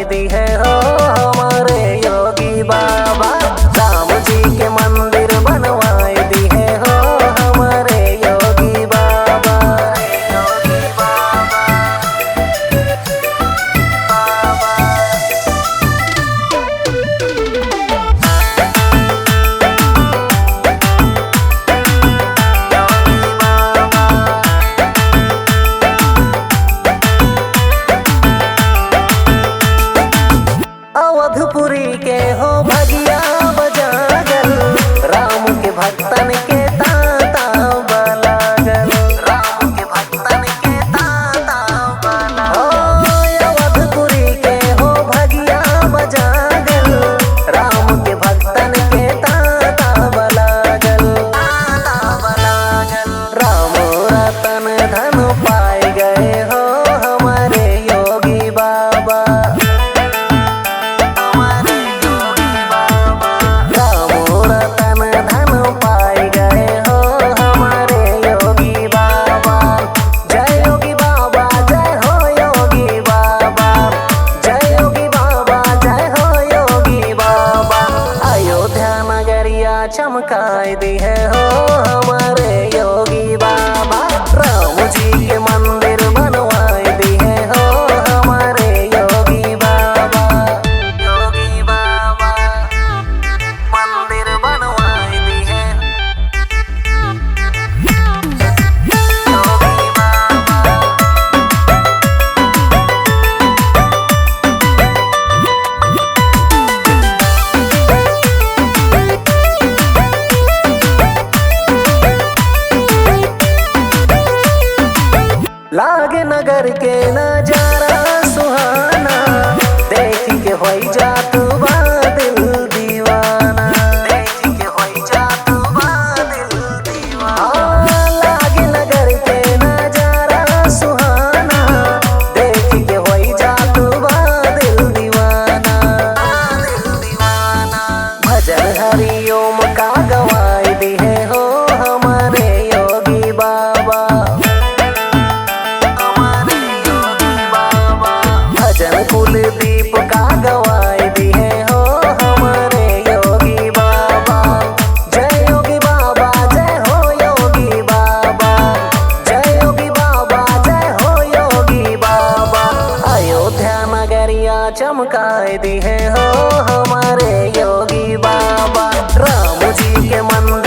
दी है हो हमारे योगी बाबा। राम जी के मंदिर बनवाए दी है हो हमारे योगी बाबा। योगी बाबा अवधपुरी के हो भगिया बजागल, राम के भक्तन के ताता बलागल। राम के भक्तन के ताता बलागल। अवधपुरी के हो भगिया बजागल, राम के भक्तन के ताता बलागल। ताता बलागल। राम रतन धन पाए गए हो हमारे योगी बाबा। चमकाए दी है हो हमारे योगी बाबा। राम जी के मंदिर बनवाए दी है हो हमारे योगी बाबा। योगी बाबा मंदिर बनवाए दी है योगी बाबा। लागे नगर के नजारा सुहाना, देख के होई जा तू दिल दीवाना। देख के होई जा तू दिल दीवाना। लागे नगर के नजारा सुहाना, देख के होई जा तू दिल दीवाना। दिल दीवाना। भजन हरिओम का गवाए दी है हो हमारे योगी बाबा। भजन कुलदीप का गवाए दी है हो हमारे योगी बाबा। जय योगी बाबा जय हो योगी बाबा। जय योगी बाबा जय हो योगी बाबा। अयोध्या नगरिया चमकाए दी है हो हमारे योगी बाबा। राम जी के मंदिर